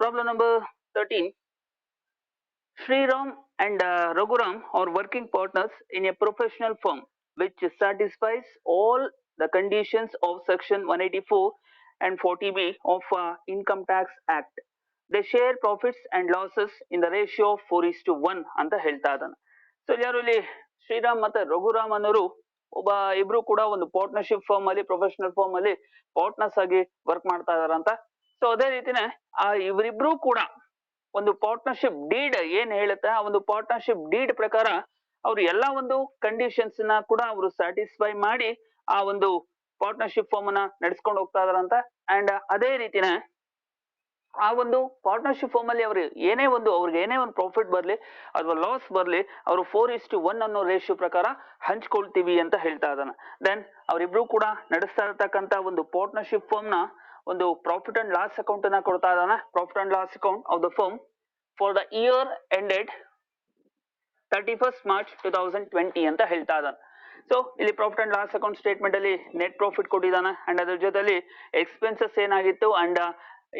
Problem number 13. Sriram and Raghuram are working partners in a professional firm which satisfies all the conditions of section 184 and 40B of Income Tax Act. They share profits and losses in the ratio of 4:1 ಅಂತ ಹೇಳ್ತಾ ಇದ್ದಾನೆ. So ಯಾರು ಇಲ್ಲಿ ಶ್ರೀರಾಮ್ ಮತ್ತೆ ರಘುರಾಮ್ ಅನ್ನೋರು ಇಬ್ರು ಕೂಡ ಒಂದು ಪಾರ್ಟ್ನರ್ಶಿಪ್ ಫರ್ಮ್ ಅಲ್ಲಿ ಪ್ರೊಫೆಷನಲ್ ಫರ್ಮ್ ಅಲ್ಲಿ ಪಾರ್ಟ್ನರ್ಸ್ ಆಗಿ ವರ್ಕ್ ಮಾಡ್ತಾ ಇದಾರಂತ. ಸೊ ಅದೇ ರೀತಿನೇ ಇವರಿಬ್ರು ಕೂಡ ಒಂದು ಪಾರ್ಟ್ನರ್ಶಿಪ್ ಡೀಡ್ ಏನ್ ಹೇಳುತ್ತೆ ಆ ಒಂದು ಪಾರ್ಟ್ನರ್ಶಿಪ್ ಡೀಡ್ ಪ್ರಕಾರ ಅವ್ರು ಎಲ್ಲಾ ಒಂದು ಕಂಡೀಷನ್ಸ್ ನ ಕೂಡ ಅವರು ಸ್ಯಾಟಿಸ್ಫೈ ಮಾಡಿ ಆ ಒಂದು ಪಾರ್ಟ್ನರ್ಶಿಪ್ ಫರ್ಮ್ ಅನ್ನ ನಡೆಸ್ಕೊಂಡು ಹೋಗ್ತಾ ಇದಾರಂತ. ಅಂಡ್ ಅದೇ ರೀತಿನೇ ಆ ಒಂದು ಪಾರ್ಟ್ನರ್ಶಿಪ್ ಫರ್ಮ್ ಅಲ್ಲಿ ಅವ್ರಿಗೆ ಏನೇ ಒಂದು ಪ್ರಾಫಿಟ್ ಬರ್ಲಿ ಅಥವಾ ಲಾಸ್ ಬರ್ಲಿ ಅವರು 4:1 ಅನ್ನೋ ರೇಷಿಯೋ ಪ್ರಕಾರ ಹಂಚ್ಕೊಳ್ತೀವಿ ಅಂತ ಹೇಳ್ತಾ ಇದ್ದಾನೆ. ದೆನ್ ಅವರಿಬ್ರು ಕೂಡ ನಡೆಸ್ತಾ ಇರತಕ್ಕಂತ ಒಂದು ಪಾರ್ಟ್ನರ್ಶಿಪ್ ಫರ್ಮ್ ನ ಒಂದು ಪ್ರಾಫಿಟ್ ಅಂಡ್ ಲಾಸ್ ಅಕೌಂಟ್ ಅನ್ನ ಕೊಡ್ತಾ ಇದ್ದಾನೆ. Profit and loss account of the firm for the year ended 31st March 2020 ಅಂತ ಹೇಳ್ತಾ ಇದ್ದಾನೆ. ಸೊ ಇಲ್ಲಿ profit and loss account statement ಅಲ್ಲಿ ನೆಟ್ ಪ್ರಾಫಿಟ್ ಕೊಟ್ಟಿದ್ದಾನೆ ಅಂಡ್ ಅದ್ರ ಜೊತೆಲಿ ಎಕ್ಸ್ಪೆನ್ಸಸ್ ಏನಾಗಿತ್ತು ಅಂಡ್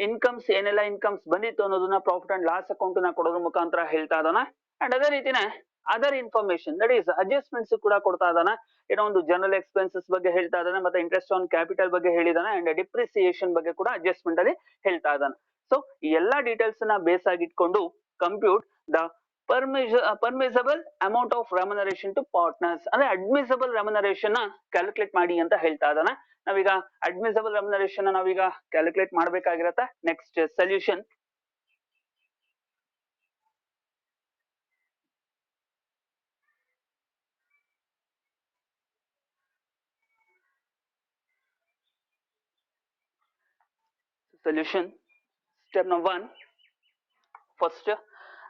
ಇನ್ಕಮ್ಸ್ ಏನೆಲ್ಲ ಇನ್ಕಮ್ಸ್ ಬಂದಿತ್ತು ಅನ್ನೋದನ್ನ ಪ್ರಾಫಿಟ್ ಅಂಡ್ ಲಾಸ್ ಅಕೌಂಟ್ ನ ಕೊಡೋದ್ರ ಮುಖಾಂತರ ಹೇಳ್ತಾ ಇದ್ದಾನೆ. ಅಂಡ್ ಅದೇ ರೀತಿನೇ other information that is adjustments ಕೂಡ ಕೊಡ್ತಾ ಇದ್ದಾನೆ. ಏನೋ ಒಂದು ಜನರಲ್ ಎಕ್ಸ್ಪೆನ್ಸಸ್ ಬಗ್ಗೆ ಹೇಳ್ತಾ ಇದ್ದಾನೆ, ಮತ್ತೆ ಇಂಟ್ರೆಸ್ಟ್ ಆನ್ ಕ್ಯಾಪಿಟಲ್ ಬಗ್ಗೆ ಹೇಳಿದಾನೆ ಅಂಡ್ ಡಿಪ್ರಿಸಿಯೇಷನ್ ಬಗ್ಗೆ ಕೂಡ ಅಡ್ಜಸ್ಟ್ಮೆಂಟ್ ಅಲ್ಲಿ ಹೇಳ್ತಾ ಇದ್ದಾನೆ. ಸೊ ಈ ಎಲ್ಲಾ ಡೀಟೇಲ್ಸ್ ನ ಬೇಸ್ ಆಗಿಟ್ಕೊಂಡು compute the permissible amount of remuneration to partners ಅಂದ್ರೆ admissible remuneration ನ ಕ್ಯಾಲ್ಕುಲೇಟ್ ಮಾಡಿ ಅಂತ ಹೇಳ್ತಾ ಇದ್ದಾನೆ. ನಾವೀಗ admissible remuneration ನ ನಾವೀಗ ಕ್ಯಾಲ್ಕುಲೇಟ್ ಮಾಡಬೇಕಾಗಿರತ್ತೆ. Next solution. Solution step number 1. First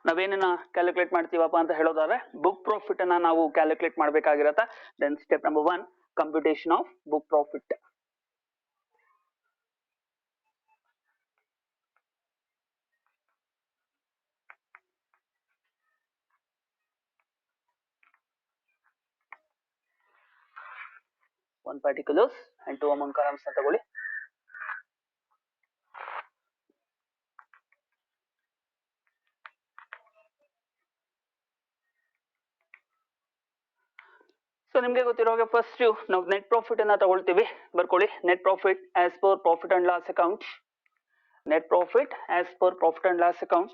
ನಾವೇನನ್ನ ಕ್ಯಾಲ್ಕುಲೇಟ್ ಮಾಡ್ತೀವಪ್ಪ ಅಂತ ಹೇಳೋದಾದ್ರೆ ಬುಕ್ ಪ್ರಾಫಿಟ್ ಅನ್ನ ನಾವು ಕ್ಯಾಲ್ಕುಲೇಟ್ ಮಾಡಬೇಕಾಗಿರತ್ತೆ. Then step number 1 computation of book profit. One particulars and 2 amount columns ಅಂತ ತಗೊಳ್ಳಿ. ಸೊ ನಿಮ್ಗೆ ಗೊತ್ತಿರೋ ಹಾಗೆ ಫಸ್ಟ್ ನಾವು ನೆಟ್ ಪ್ರಾಫಿಟ್ ಅನ್ನ ತಗೊಳ್ತೀವಿ. ಬರ್ಕೊಳ್ಳಿ. Net profit as per profit and loss account. Net profit as per profit and loss account.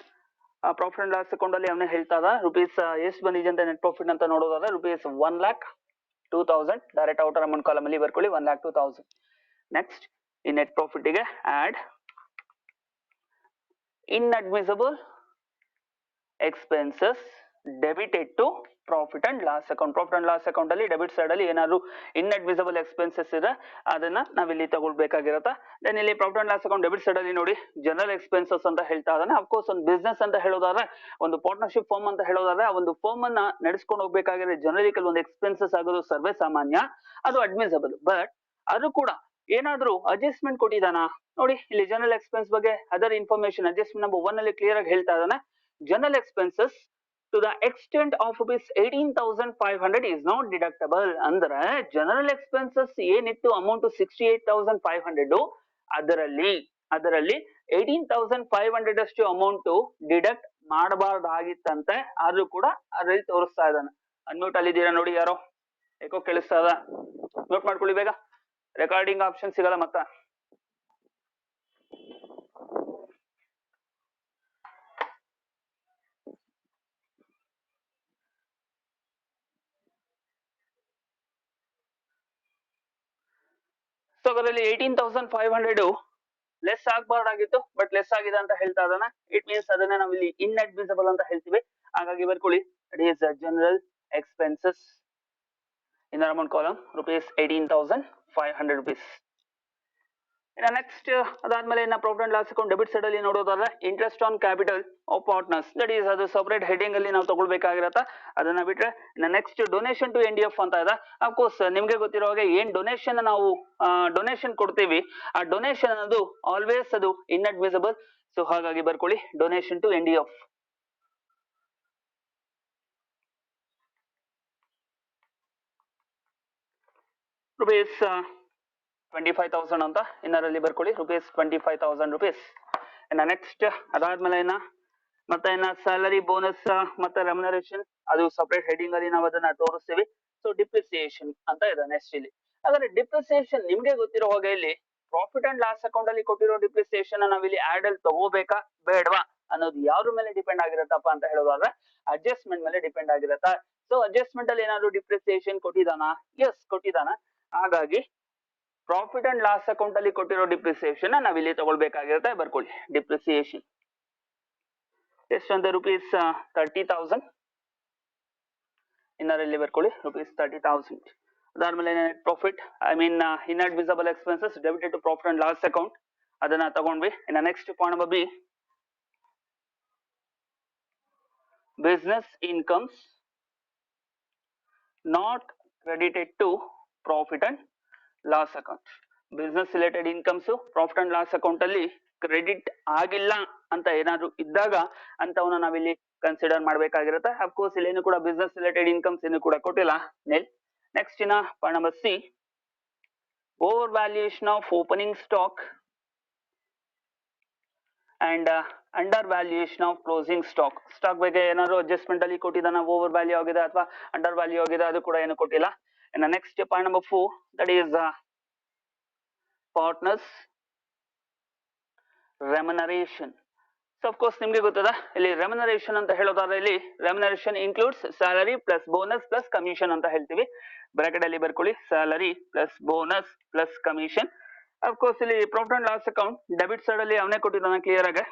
Profit and loss account ಅಲ್ಲಿ ಅವನೇ ಹೇಳ್ತಾ ಇದ್ದ ರುಪೀಸ್ ಎಷ್ಟು ಬಂದಿದೆ ಅಂತ ನೆಟ್ ಪ್ರಾಫಿಟ್ ಅಂತ ನೋಡೋದಾದ್ರೆ rupees 1,02,000 direct outer amount column ಅಲ್ಲಿ ಬರ್ಕೊಳ್ಳಿ. 1,02,000. ನೆಕ್ಸ್ಟ್ ಈ ನೆಟ್ ಪ್ರಾಫಿಟ್ ಗೆ add inadmissible expenses debited to profit and loss account. Profit and loss account ಅಲ್ಲಿ ಡೆಬಿಟ್ ಸೈಡ್ ಅಲ್ಲಿ ಏನಾದ್ರು ಇನ್ಅಡ್ಮಿಸಿಬಲ್ ಎಕ್ಸ್ಪೆನ್ಸಸ್ ಇದೆ ಅದನ್ನ ನಾವಿಲ್ಲಿ ತಗೊಳ್ಬೇಕಾಗಿರತ್ತ. ದೆನ್ ಇಲ್ಲಿ profit and loss account debit side ಅಲ್ಲಿ ನೋಡಿ ಜನರಲ್ ಎಕ್ಸ್ಪೆನ್ಸಸ್ ಅಂತ ಹೇಳ್ತಾ ಇದ್ದಾನೆ. ಅಫ್ಕೋರ್ಸ್ ಒಂದು ಬಿಸ್ನೆಸ್ ಅಂತ ಹೇಳೋದಾದ್ರೆ ಒಂದು ಪಾರ್ಟ್ನರ್ಶಿಪ್ ಫರ್ಮ್ ಅಂತ ಹೇಳೋದಾದ್ರೆ ಆ ಒಂದು ಫರ್ಮ್ ಅನ್ನ ನಡೆಸ್ಕೊಂಡು ಹೋಗ್ಬೇಕಾಗಿರೋ ಜನರಲಿ ಕೆಲವೊಂದು ಎಕ್ಸ್ಪೆನ್ಸಸ್ ಆಗೋದು ಸರ್ವೇ ಸಾಮಾನ್ಯ, ಅದು ಅಡ್ಮಿಸಿಬಲ್. ಬಟ್ ಅದು ಕೂಡ ಏನಾದ್ರೂ ಅಡ್ಜಸ್ಟ್ಮೆಂಟ್ ಕೊಟ್ಟಿದ್ದಾನ ನೋಡಿ. ಇಲ್ಲಿ ಜನರಲ್ ಎಕ್ಸ್ಪೆನ್ಸ್ ಬಗ್ಗೆ ಅದರ್ ಇನ್ಫಾರ್ಮೇಶನ್ ಅಡ್ಜಸ್ಟ್ಮೆಂಟ್ ನಂಬರ್ 1 ಅಲ್ಲಿ ಕ್ಲಿಯರ್ ಆಗಿ ಹೇಳ್ತಾ ಇದ್ದಾನೆ. General expenses to the extent of rupees 18,500 is not deductible. ಅಂದ್ರೆ ಜನರಲ್ ಎಕ್ಸ್ಪೆನ್ಸಸ್ ಏನಿತ್ತು ಅಮೌಂಟ್ 68,500 ಅದರಲ್ಲಿ 18,500 ಅಷ್ಟು ಅಮೌಂಟ್ ಡಿಡಕ್ಟ್ ಮಾಡಬಾರ್ದಾಗಿತ್ತಂತೆ. ಆದ್ರೂ ಕೂಡ ಅದರಲ್ಲಿ ತೋರಿಸ್ತಾ ಇದ್ದಾನೆ. ಅನ್ಮ್ಯೂಟ್ ಅಲ್ಲಿ ಇದ್ದೀರಾ ನೋಡಿ, ಯಾರೋ ಏಕೋ ಕೇಳಿಸ್ತಾ ಇದೆ, ನೋಟ್ ಮಾಡ್ಕೊಳ್ಳಿ ಬೇಗ. ರೆಕಾರ್ಡಿಂಗ್ ಆಪ್ಷನ್ ಸಿಗಲ್ಲ ಮತ್ತೆ. ಸೊ ಅದರಲ್ಲಿ 18,500 ಲೆಸ್ ಆಗಬಾರ್ದಾಗಿತ್ತು, ಬಟ್ ಲೆಸ್ ಆಗಿದೆ ಅಂತ ಹೇಳ್ತಾ ಇದ್ದಾನೆ. ಇಟ್ ಮೀನ್ಸ್ ಅದನ್ನ ನಾವು ಇಲ್ಲಿ ಇನ್ಅಡ್ಮಿಸಿಬಲ್ ಅಂತ ಹೇಳ್ತೀವಿ. ಹಾಗಾಗಿ ಬರ್ಕೊಳ್ಳಿ, it is general expenses in amount column rupees 18,500 rupees. ಇನ್ನು ನೆಕ್ಸ್ಟ್ ಅದಾದ್ಮೇಲೆ ಇನ್ನ profit and loss account debit side ಅಲ್ಲಿ ನೋಡೋದಾದ್ರೆ interest on capital of partners, that is ಅದು ಸಪರೇಟ್ ಹೆಡಿಂಗ್ ಅಲ್ಲಿ ನಾವು ತಗೊಳ್ಬೇಕಾಗಿರತ್ತ. ಅದನ್ನ ಬಿಟ್ರೆ ಇನ್ನು ನೆಕ್ಸ್ಟ್ ಡೊನೇಷನ್ ಟು NDF ಅಂತ ಇದೆ. ಅಫ್ಕೋರ್ಸ್ ನಿಮ್ಗೆ ಗೊತ್ತಿರೋ ಹಾಗೆ ಏನ್ ಡೊನೇಷನ್ ನಾವು ಡೊನೇಷನ್ ಕೊಡ್ತೀವಿ ಆ ಡೊನೇಷನ್ ಅನ್ನೋದು ಆಲ್ವೇಸ್ ಅದು ಇನ್ಅಡ್ಮಿಸಿಬಲ್. ಸೊ ಹಾಗಾಗಿ ಬರ್ಕೊಳ್ಳಿ ಡೊನೇಷನ್ ಟು NDF. rupees 25,000 ಅಂತ ಇನ್ನರಲ್ಲಿ ಬರ್ಕೊಳ್ಳಿ. rupees 25,000 rupees. ಇನ್ನು ನೆಕ್ಸ್ಟ್ ಅದಾದ್ಮೇಲೆ ಮತ್ತೆ ಸ್ಯಾಲರಿ ಬೋನಸ್ ಮತ್ತೆ ರೆಮ್ಯುನರೇಷನ್ ಅದು ಸಪರೇಟ್ ಹೆಡಿಂಗ್ ಅಲ್ಲಿ ನಾವು ಅದನ್ನ ತೋರಿಸ್ತೀವಿ. ಸೊ ಡಿಪ್ರಿಸಿಯೇಷನ್ ಅಂತ ಇದೆ ನೆಕ್ಸ್ಟ್ ಇಲ್ಲಿ. ಹಾಗಾದ್ರೆ ಡಿಪ್ರಿಸಿಯೇಷನ್ ನಿಮ್ಗೆ ಗೊತ್ತಿರೋ ಹಾಗೆ ಇಲ್ಲಿ ಪ್ರಾಫಿಟ್ ಅಂಡ್ ಲಾಸ್ ಅಕೌಂಟ್ ಅಲ್ಲಿ ಕೊಟ್ಟಿರೋ ಡಿಪ್ರಿಸಿಯೇಷನ್ ನಾವಿಲ್ಲಿ ಆಡ್ ಅಲ್ಲಿ ತಗೋಬೇಕಾ ಬೇಡವಾ ಅನ್ನೋದು ಯಾವ್ದ್ರ ಮೇಲೆ ಡಿಪೆಂಡ್ ಆಗಿರತ್ತಪ್ಪ ಅಂತ ಹೇಳೋದಾದ್ರೆ ಅಡ್ಜಸ್ಟ್ಮೆಂಟ್ ಮೇಲೆ ಡಿಪೆಂಡ್ ಆಗಿರತ್ತ. ಸೊ ಅಡ್ಜಸ್ಟ್ಮೆಂಟ್ ಅಲ್ಲಿ ಏನಾದ್ರು ಡಿಪ್ರಿಸಿಯೇಷನ್ ಕೊಟ್ಟಿದಾನ? ಎಸ್ ಕೊಟ್ಟಿದಾನ. ಹಾಗಾಗಿ ಪ್ರಾಫಿಟ್ ಅಂಡ್ ಲಾಸ್ ಅಕೌಂಟ್ ಅಲ್ಲಿ ಕೊಟ್ಟಿರೋ ಡಿಪ್ರಿಸಿಯೇಷನ್ ನಾವಿಲ್ಲಿ ತಗೊಳ್ಬೇಕಾಗಿರುತ್ತೆ. ಬರ್ಕೊಳ್ಳಿ ಡಿಪ್ರಿಸಿಯೇಷನ್ ಎಷ್ಟು ಅಂತ rupees 30,000 ಇನ್ನರಲ್ಲಿ ಬರ್ಕೊಳ್ಳಿ rupees 30,000. ಅದಾದ್ಮೇಲೆ net profit I mean inadmissible expenses debited to profit and loss account ಅದನ್ನ ತಗೊಂಡ್ವಿ. ಇನ್ನು next point number B business incomes not credited to profit and loss account. Business related incomes profit and loss account ಅಲ್ಲಿ credit ಆಗಿಲ್ಲ ಅಂತ ಏನಾದ್ರು ಇದ್ದಾಗ ಅಂತವನ್ನ ನಾವಿಲ್ಲಿ consider ಮಾಡಬೇಕಾಗಿರುತ್ತೆ. Of course ಇಲ್ಲಿ ಏನು ಕೂಡ ಬಿಸ್ನೆಸ್ ರಿಲೇಟೆಡ್ ಇನ್ಕಮ್ಸ್ ಏನು ಕೂಡ ಕೊಟ್ಟಿಲ್ಲ. Next point number C over valuation of opening stock and under valuation of closing stock. Stock ಬಗ್ಗೆ ಏನಾದ್ರು ಅಡ್ಜಸ್ಟ್ಮೆಂಟ್ ಅಲ್ಲಿ ಕೊಟ್ಟಿದ್ದಾನ, ಓವರ್ ವ್ಯಾಲ್ಯೂ ಆಗಿದೆ ಅಥವಾ ಅಂಡರ್ ವ್ಯಾಲ್ಯೂ ಆಗಿದೆ ಅದು ಕೂಡ ಏನು ಕೊಟ್ಟಿಲ್ಲ. ಇನ್ನು next point number 4 that is partners remuneration. So of course ನಿಮ್ಗೆ ಗೊತ್ತದ ಇಲ್ಲಿ ರೆಮ್ಯುನರೇಷನ್ ಅಂತ ಹೇಳೋದಾದ್ರೆ ಇಲ್ಲಿ remuneration includes salary plus bonus plus commission ಅಂತ ಹೇಳ್ತೀವಿ. ಬ್ರಾಕೆಟ್ ಅಲ್ಲಿ ಬರ್ಕೊಳ್ಳಿ salary plus bonus plus commission. Of course ಇಲ್ಲಿ profit and loss account debit side ಅಲ್ಲಿ ಅವನೇ ಕೊಟ್ಟಿದ್ದಾನೆ ಕ್ಲಿಯರ್ ಆಗಿ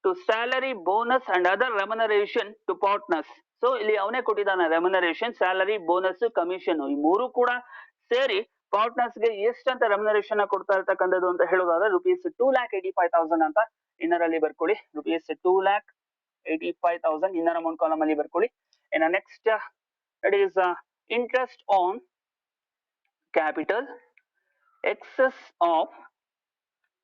to salary bonus and other remuneration to partners. So ಇಲ್ಲಿ ಅವನೇ ಕೊಟ್ಟಿದ್ದಾನೆ ರೆಮ್ಯುನರೇಷನ್ ಸ್ಯಾಲರಿ ಬೋನಸ್ ಕಮಿಷನ್ ಈ ಮೂರು ಕೂಡ ಸೇರಿ ಪಾರ್ಟ್ನರ್ಸ್ ಗೆ ಎಷ್ಟಂತ ರೆಮ್ಯುನರೇಷನ್ ಕೊಡ್ತಾ ಇರ್ತಕ್ಕಂಥದ್ದು ಅಂತ ಹೇಳೋದಾದ್ರೆ rupees 2,85,000 ಅಂತ ಇನ್ನರಲ್ಲಿ ಬರ್ಕೊಳ್ಳಿ rupees 2,85,000 ಇನ್ನರ್ ಅಮೌಂಟ್ ಕಾಲಮ್ ಅಲ್ಲಿ ಬರ್ಕೊಳ್ಳಿ. ಇನ್ನು next that is interest on capital excess of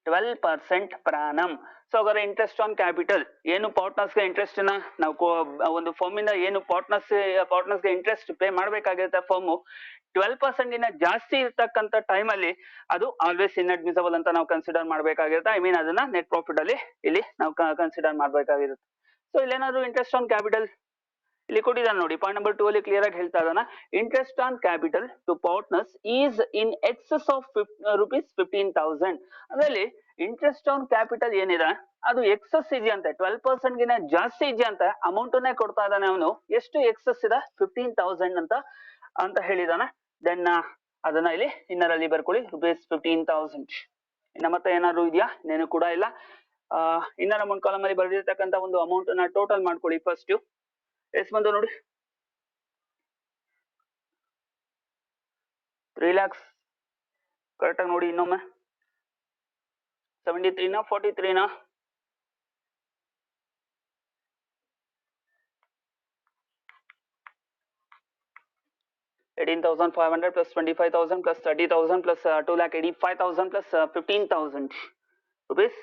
12% per annum. So ಹಾಗಾದ್ರೆ ಇಂಟ್ರೆಸ್ಟ್ ಆನ್ ಕ್ಯಾಪಿಟಲ್ ಏನು ಪಾರ್ಟ್ನರ್ಸ್ ಗೆ ಇಂಟ್ರೆಸ್ಟ್ ನಾವು ಒಂದು ಫರ್ಮ್ ಇಂದ ಏನು ಪಾರ್ಟ್ನರ್ಸ್ ಗೆ ಇಂಟ್ರೆಸ್ಟ್ ಪೇ ಮಾಡಬೇಕಾಗಿರುತ್ತೆ ಫರ್ಮ್ 12% ಗಿನ್ನ ಜಾಸ್ತಿ ಇರ್ತಕ್ಕಂಥ ಟೈಮ್ ಅಲ್ಲಿ ಅದು ಆಲ್ವೇಸ್ ಇನ್ಅಡ್ಮಿಸಬಲ್ ಅಂತ ನಾವು ಕನ್ಸಿಡರ್ ಮಾಡಬೇಕಾಗಿರುತ್ತೆ. ಐ ಮೀನ್ ಅದನ್ನ ನೆಟ್ ಪ್ರಾಫಿಟ್ ಅಲ್ಲಿ ಇಲ್ಲಿ ನಾವು ಕನ್ಸಿಡರ್ ಮಾಡಬೇಕಾಗಿರುತ್ತೆ. ಸೊ ಇಲ್ಲೇನಾದ್ರು ಇಂಟ್ರೆಸ್ಟ್ ಆನ್ ಕ್ಯಾಪಿಟಲ್ ಇಲ್ಲಿ ಕೊಟ್ಟಿದ್ದಾನೆ ನೋಡಿ ಪಾಯಿಂಟ್ ನಂಬರ್ 2 ಅಲ್ಲಿ ಕ್ಲಿಯರ್ ಆಗಿ ಹೇಳ್ತಾ ಇದ್ದಾನ interest on capital to partners is in excess of rupees 15,000. ಅದರಲ್ಲಿ ಇಂಟ್ರೆಸ್ಟ್ ಆನ್ ಕ್ಯಾಪಿಟಲ್ ಏನಿದೆ ಅದು ಎಕ್ಸೆಸ್ ಇದೆಯಂತೆ 12% ಗಿನ ಜಾಸ್ತಿ ಇದೆಯಂತೆ ಅಮೌಂಟ್ ನೇ ಕೊಡ್ತಾ ಇದ್ದಾನೆ ಅವನು. ಎಷ್ಟು ಎಕ್ಸೆಸ್ ಇದೆ 15,000 ಅಂತ ಹೇಳಿದಾನೆ. ದೆನ್ ಅದನ್ನ ಇಲ್ಲಿ ಇನ್ನರಲ್ಲಿ ಬರ್ಕೊಳ್ಳಿ rupees 15,000. ಇನ್ನ ಮತ್ತೆ ಏನಾದ್ರು ಇದೆಯಾ? ಇನ್ನೇನು ಕೂಡ ಇಲ್ಲ. ಇನ್ನರ್ ಅಮೌಂಟ್ ಕಾಲಮ್ ಅಲ್ಲಿ ಬರೆದಿರ್ತಕ್ಕಂಥ ಒಂದು ಅಮೌಂಟ್ ನ ಟೋಟಲ್ ಮಾಡ್ಕೊಳ್ಳಿ. ಫಸ್ಟ್ ಎಷ್ಟು ಬಂತು ನೋಡಿ 3 lakhs ಕರೆಕ್ಟ್ ಆಗಿ ನೋಡಿ ಇನ್ನೊಮ್ಮೆ 73 ನಾ 43 ನಾ 18,500 plus 25,000 plus 30,000 plus 2,85,000 plus 15,000 rupees.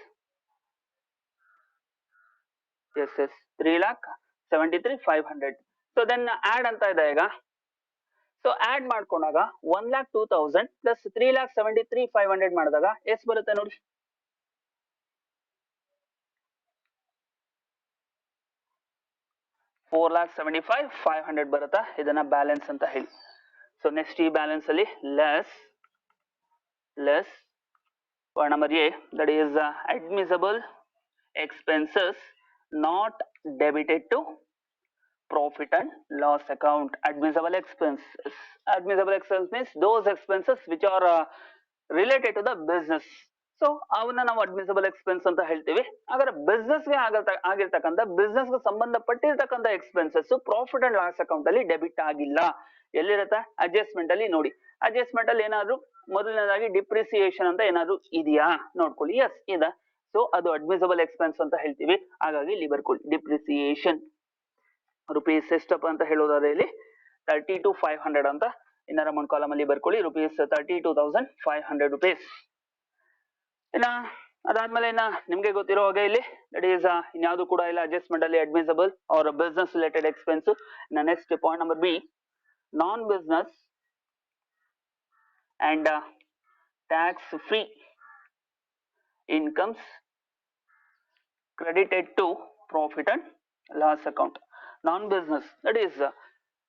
Yes, 3,73,500. So then add ಅಂತ ಇದೆ ಈಗ. ಸೊ ಆಡ್ ಮಾಡ್ಕೊಂಡಾಗ 1,02,000 ಪ್ಲಸ್ 3,73,500 ಮಾಡಿದಾಗ ಎಷ್ಟು ಬರುತ್ತೆ ನೋಡಿ 4,75,500 ಬರುತ್ತಾ. ಇದನ್ನ ಬ್ಯಾಲೆನ್ಸ್ ಅಂತ ಹೇಳಿ. ಸೊ ನೆಕ್ಸ್ಟ್ ಈ ಬ್ಯಾಲೆನ್ಸ್ ಅಲ್ಲಿ less point number A that is admissible expenses not debited to profit and loss account. Admissible expenses means those expenses which are related to the business. So ಅವನ್ನ ನಾವು admissible expense ಅಂತ ಹೇಳ್ತೀವಿ. ಹಾಗಾದ್ರೆ business ಗೆ ಆಗಿರ್ತಕ್ಕಂಥ business ಗೆ ಸಂಬಂಧಪಟ್ಟಿರ್ತಕ್ಕಂಥ expenses profit and loss account ಅಲ್ಲಿ ಡೆಬಿಟ್ ಆಗಿಲ್ಲ. ಎಲ್ಲಿರುತ್ತೆ ಅಡ್ಜಸ್ಟ್ಮೆಂಟ್ ಅಲ್ಲಿ ನೋಡಿ. ಅಡ್ಜಸ್ಟ್ಮೆಂಟ್ ಅಲ್ಲಿ ಏನಾದ್ರು ಮೊದಲನೇದಾಗಿ ಡಿಪ್ರಿಸಿಯೇಷನ್ ಅಂತ ಏನಾದ್ರು ಇದೆಯಾ ನೋಡ್ಕೊಳ್ಳಿ. ಎಸ್ ಇದೆ. ಸೊ ಅದು ಅಡ್ಮಿಸಬಲ್ ಎಕ್ಸ್ಪೆನ್ಸ್ ಅಂತ ಹೇಳ್ತೀವಿ. ಹಾಗಾಗಿ ಇಲ್ಲಿ ಬರ್ಕೊಳ್ಳಿ ಡಿಪ್ರಿಸಿಯೇಷನ್ rupees ಎಷ್ಟಪ್ಪ ಅಂತ ಹೇಳೋದಾದ್ರೆ ಇಲ್ಲಿ 32,500 ಅಂತ ಇನ್ನರ್ ಅಮೌಂಟ್ ಕಾಲಮ್ ಅಲ್ಲಿ ಬರ್ಕೊಳ್ಳಿ rupees 32,500 rupees. ಇನ್ನ ಅದಾದ್ಮೇಲೆ ಇನ್ನ ನಿಮ್ಗೆ ಗೊತ್ತಿರೋ ಹಾಗೆ ಇಲ್ಲಿ ದಟ್ ಈಸ್ ಇನ್ಯಾವುದು ಕೂಡ ಇಲ್ಲ ಅಡ್ಜಸ್ಟ್ಮೆಂಟ್ ಅಲ್ಲಿ admissible or business related expense. ಇನ್ನ next point number B non business and tax free incomes credited to profit and loss account. Non business that is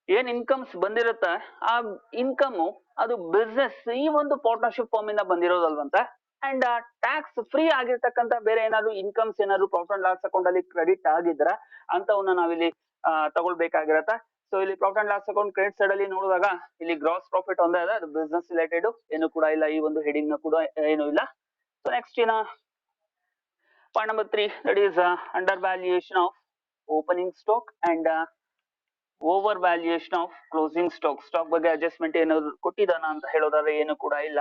ಏನ್ ಇನ್ಕಮ್ಸ್ ಬಂದಿರುತ್ತೆ ಆ ಇನ್ಕಮ್ ಅದು ಬಿಸ್ನೆಸ್ ಈ ಒಂದು ಪಾರ್ಟ್ನರ್ಶಿಪ್ ಫಾರ್ಮ್ ಇಂದ ಬಂದಿರೋದಲ್ವಂತ. And tax free ಆಗಿರ್ತಕ್ಕಂಥ ಬೇರೆ ಏನಾದ್ರು ಇನ್ಕಮ್ಸ್ ಏನಾದ್ರು ಪ್ರಾಫಿಟ್ ಅಂಡ್ ಲಾಸ್ ಅಕೌಂಟ್ ಅಲ್ಲಿ ಕ್ರೆಡಿಟ್ ಆಗಿದ್ರ ಅಂತವನ್ನ ನಾವಿಲ್ಲಿ ತಗೊಳ್ಬೇಕಾಗಿರತ್ತೆ. ಸೊ ಇಲ್ಲಿ profit and loss account credit side ಅಲ್ಲಿ ನೋಡಿದಾಗ ಇಲ್ಲಿ ಗ್ರಾಸ್ ಪ್ರಾಫಿಟ್ ಒಂದೇ ಇದೆ, ಅದು ಬಿಸ್ನೆಸ್ ರಿಲೇಟೆಡ್ ಏನು ಕೂಡ ಇಲ್ಲ, ಈ ಒಂದು ಹೆಡಿಂಗ್ ಕೂಡ ಏನು ಇಲ್ಲ. So next point number 3, that is undervaluation of opening stock and overvaluation of closing stock. Stock ಬಗ್ಗೆ ಅಡ್ಜಸ್ಟ್ಮೆಂಟ್ ಏನಾದ್ರು ಕೊಟ್ಟಿದಾನ ಅಂತ ಹೇಳೋದಾದ್ರೆ ಏನು ಕೂಡ ಇಲ್ಲ.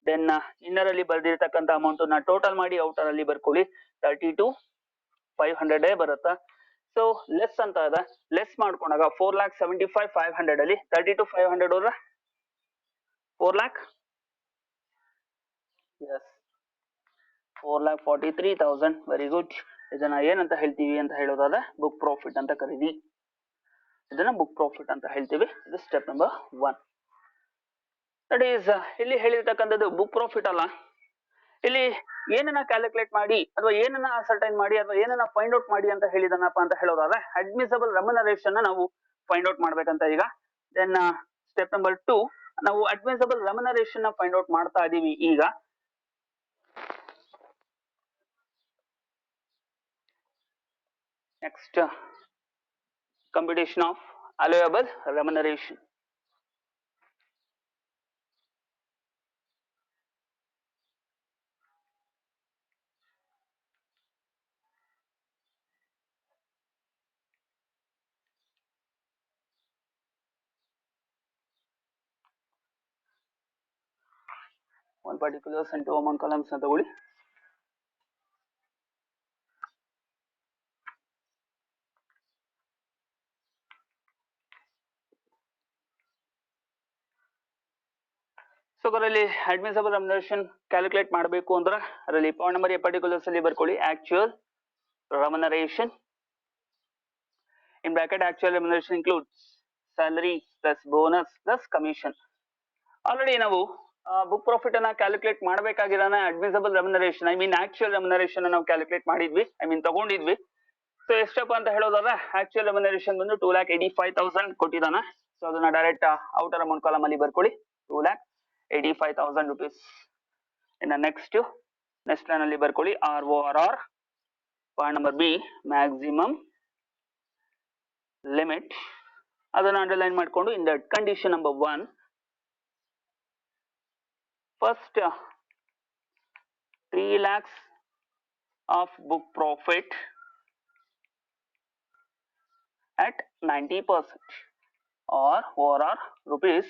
ದೆನ್ ಇನ್ನರ್ ಅಲ್ಲಿ ಬರ್ದಿರ್ತಕ್ಕಂಥ ಅಮೌಂಟ್ ನ ಟೋಟಲ್ ಮಾಡಿ ಔಟರ್ ಅಲ್ಲಿ ಬರ್ಕೊಳ್ಳಿ, 32,500 ಬರುತ್ತಾ. ಸೊ ಲೆಸ್ ಅಂತ ಇದೆ, ಲೆಸ್ ಮಾಡ್ಕೊಂಡಾಗ 4,75,500 ಅಲ್ಲಿ 32,500 ಹೋದ್ರೆ 4,00,000, yes 4,43,000. Very good. ಇದನ್ನ ಏನಂತ ಹೇಳ್ತೀವಿ ಅಂತ ಹೇಳೋದಾದ್ರೆ ಬುಕ್ ಪ್ರಾಫಿಟ್ ಅಂತ ಕರೀರಿ. ಇದನ್ನ ಬುಕ್ ಪ್ರಾಫಿಟ್ ಅಂತ ಹೇಳ್ತೀವಿ. ಇದು ಸ್ಟೆಪ್ ನಂಬರ್ 1. ದಟ್ ಈಸ್ ಇಲ್ಲಿ ಹೇಳಿರ್ತಕ್ಕಂಥದ್ದು ಬುಕ್ ಪ್ರಾಫಿಟ್ ಅಲ್ಲ, ಇಲ್ಲಿ ಏನನ್ನ ಕ್ಯಾಲ್ಕುಲೇಟ್ ಮಾಡಿ ಅಥವಾ ಏನನ್ನ ಅಸರ್ಟೈನ್ ಮಾಡಿ ಅಥವಾ ಏನನ್ನ ಫೈಂಡ್ ಔಟ್ ಮಾಡಿ ಅಂತ ಹೇಳಿದನಪ್ಪ ಅಂತ ಹೇಳೋದಾದ್ರೆ ಅಡ್ಮಿಸಬಲ್ ರೆಮ್ಯುನರೇಷನ್ ನಾವು ಫೈಂಡ್ ಔಟ್ ಮಾಡ್ಬೇಕಂತ ಈಗ. ದೆನ್ ಸ್ಟೆಪ್ ನಂಬರ್ 2 ನಾವು ಅಡ್ಮಿಸಬಲ್ ರೆಮ್ಯುನರೇಷನ್ ಫೈಂಡ್ ಔಟ್ ಮಾಡ್ತಾ ಇದೀವಿ ಈಗ. Next, computation of allowable remuneration. One particulars and 2 amount columns na ತಗೊಳ್ಳಿ. ಸೊ ಅದರಲ್ಲಿ ಅಡ್ಮಿಸಬಲ್ ರೆಮ್ಯುನರೇಷನ್ ಕ್ಯಾಲ್ಕುಲೇಟ್ ಮಾಡಬೇಕು ಅಂದ್ರೆ ಅದರಲ್ಲಿ ಪಾಯಿಂಟ್ ನಂಬರ್ ಎ ಪರ್ಟಿಕ್ಯುಲರ್ಸ್ ಅಲ್ಲಿ ಬರ್ಕೊಳ್ಳಿ, actual remuneration in bracket actual remuneration includes salary plus bonus plus commission. Already ನಾವು book profit ಅನ್ನ calculate ಮಾಡಬೇಕಾಗಿರೋನ admissible remuneration I mean actual remuneration ನಾವು ಕ್ಯಾಲ್ಕುಲೇಟ್ ಮಾಡಿದ್ವಿ, ಐ ಮೀನ್ ತಗೊಂಡಿದ್ವಿ. ಸೊ ಎಷ್ಟಪ್ಪ ಅಂತ ಹೇಳೋದಾದ್ರೆ ಆಕ್ಚುಯಲ್ ರೆಮ್ಯುನರೇಷನ್ ಬಂದು 2,85,000 ಕೊಟ್ಟಿದ್ದಾನ. ಸೊ ಅದನ್ನ ಡೈರೆಕ್ಟ್ ಔಟರ್ ಅಮೌಂಟ್ ಕಾಲಮ್ ಅಲ್ಲಿ ಬರ್ಕೊಳ್ಳಿ, 2,85,000 rupees. ಇನ್ನು ನೆಕ್ಸ್ಟ್ ಲೈನ್ ಅಲ್ಲಿ ಬರ್ಕೊಳ್ಳಿ RORR. Point number B maximum limit, ಅದನ್ನ ಅಂಡರ್ಲೈನ್ ಮಾಡಿಕೊಂಡು in that condition number 1 first 3 lakhs of book profit at 90% or rupees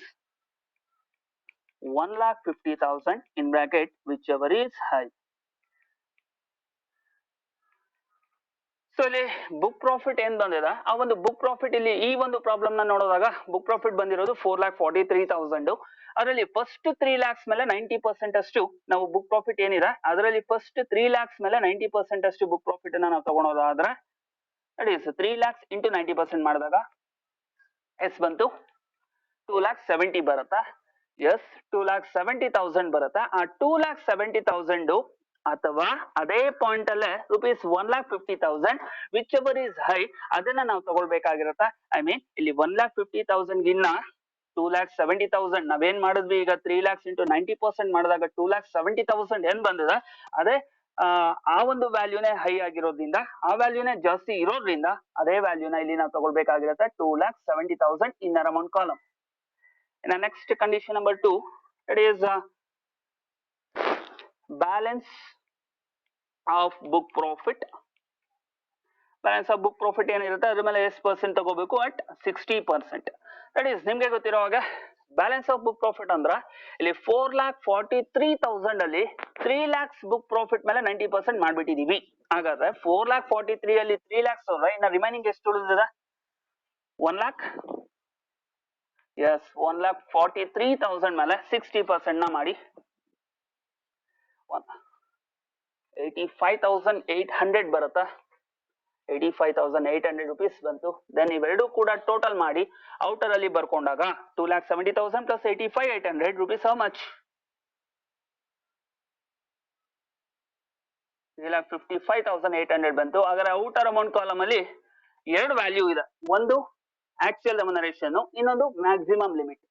1,50,000 in bracket whichever is high. So ಇಲ್ಲಿ book profit ಏನ್ ಬಂದಿದೆ ಆ ಒಂದು ಬುಕ್ ಪ್ರಾಫಿಟ್ ಇಲ್ಲಿ ಈ ಒಂದು ಪ್ರಾಬ್ಲಮ್ ನ ನೋಡಿದಾಗ ಬುಕ್ ಪ್ರಾಫಿಟ್ ಬಂದಿರೋದು 4,43,000. ಅದರಲ್ಲಿ ಫಸ್ಟ್ 3 lakhs ಮೇಲೆ 90% ಅಷ್ಟು ನಾವು ಬುಕ್ ಪ್ರಾಫಿಟ್ ಏನಿದೆ ಅದರಲ್ಲಿ ಫಸ್ಟ್ 3 lakhs ಮೇಲೆ 90% ಅಷ್ಟು ಬುಕ್ ಪ್ರಾಫಿಟ್ ಅನ್ನ ನಾವು ತಗೊಳೋದಾದ್ರೆ ದಟ್ ಈಸ್ 3 lakhs into 90% ಮಾಡಿದಾಗ ಎಸ್ ಬಂತು 2,70,000 ಬರುತ್ತಾ, ಎಸ್ 2,70,000 ಬರುತ್ತಾ. ಆ 2,70,000 ಅಥವಾ ಅದೇ ಪಾಯಿಂಟ್ ಅಲ್ಲೇ rupees 1,50,000 which ever is high ಅದನ್ನ ನಾವು ತಗೊಳ್ಬೇಕಾಗಿರತ್ತ. ಐ ಮೀನ್ ಇಲ್ಲಿ 1,50,000 ಗಿನ್ನ 2,70,000 ನಾವೇನ್ ಮಾಡಿದ್ವಿ ಈಗ 3 lakhs into 90% ಮಾಡಿದಾಗ 2,70,000 ಏನ್ ಬಂದಿದೆ ಅದೇ ಆ ಒಂದು ವ್ಯಾಲ್ಯೂನೇ ಹೈ ಆಗಿರೋದ್ರಿಂದ ಆ ವ್ಯಾಲ್ಯೂನೇ ಜಾಸ್ತಿ ಇರೋದ್ರಿಂದ ಅದೇ ವ್ಯಾಲ್ಯೂನ ಇಲ್ಲಿ ನಾವು ತಗೊಳ್ಬೇಕಾಗಿರತ್ತೆ 2,70,000 ಇನ್ನರ್ ಅಮೌಂಟ್ ಕಾಲಮ್. ಇನ್ನು next condition number 2 it is balance of book profit. Balance of book profit ಏನಿರುತ್ತೆ ಅದ್ರ ಮೇಲೆ ಎಷ್ಟು ಪರ್ಸೆಂಟ್ ತಗೋಬೇಕು ಅಟ್ 60%. ದಟ್ ಈಸ್ ನಿಮ್ಗೆ ಗೊತ್ತಿರೋ ಹಾಗೆ ಬ್ಯಾಲೆನ್ಸ್ ಆಫ್ ಬುಕ್ ಪ್ರಾಫಿಟ್ ಅಂದ್ರ ಇಲ್ಲಿ 4,43,000 ಅಲ್ಲಿ 3 lakhs ಬುಕ್ ಪ್ರಾಫಿಟ್ ಮೇಲೆ 90% ಮಾಡ್ಬಿಟ್ಟಿದೀವಿ. ಹಾಗಾದ್ರೆ 4,43,000 ಅಲ್ಲಿ 3 lakhs ಹೋದ್ರೆ ಇನ್ನ ರಿಮೈನಿಂಗ್ ಎಷ್ಟು ಉಳಿದಿದೆ 1 lakh. ಎಸ್ 1,43,000 ಮೇಲೆ 60% ನ ಮಾಡಿ 85,800 ಬರುತ್ತಾ, 85,800 rupees ಬಂತು. ದೆನ್ ಇವೆರಡು ಕೂಡ ಟೋಟಲ್ ಮಾಡಿ ಔಟರ್ ಅಲ್ಲಿ ಬರ್ಕೊಂಡಾಗ 2,70,000 plus 85,800 rupees how much? 3,55,800 ಬಂತು. ಹಾಗಾದ್ರೆ ಔಟರ್ ಅಮೌಂಟ್ ಕಾಲಮ್ ಅಲ್ಲಿ ಎರಡು ವ್ಯಾಲ್ಯೂ ಇದೆ, ಒಂದು ಆಕ್ಚುಯಲ್ ರೆಮ್ಯುನರೇಷನ್, ಇನ್ನೊಂದು ಮ್ಯಾಕ್ಸಿಮಮ್ ಲಿಮಿಟ್.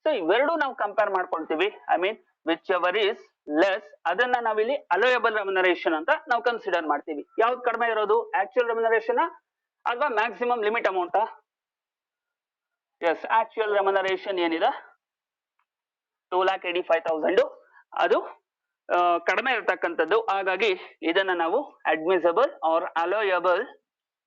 ಸೊ ಇವೆರಡು ನಾವು ಕಂಪೇರ್ ಮಾಡ್ಕೊಳ್ತೀವಿ. I mean which ever is less ಅದನ್ನ ನಾವಿಲ್ಲಿ ಅಲೋಯಬಲ್ ರೆಮ್ಯುನರೇಷನ್ ಅಂತ ನಾವು ಕನ್ಸಿಡರ್ ಮಾಡ್ತೀವಿ. ಯಾವ್ದು ಕಡಿಮೆ ಇರೋದು, ಆಕ್ಚುಯಲ್ ರೆಮ್ಯುನರೇಷನ್ ಅಥವಾ maximum limit amount? Yes, actual remuneration ಏನಿದೆ 2,85,000 ಅದು ಕಡಿಮೆ ಇರತಕ್ಕಂಥದ್ದು. ಹಾಗಾಗಿ ಇದನ್ನ ನಾವು ಅಡ್ಮಿಸಬಲ್ ಆರ್ ಅಲೋಯಬಲ್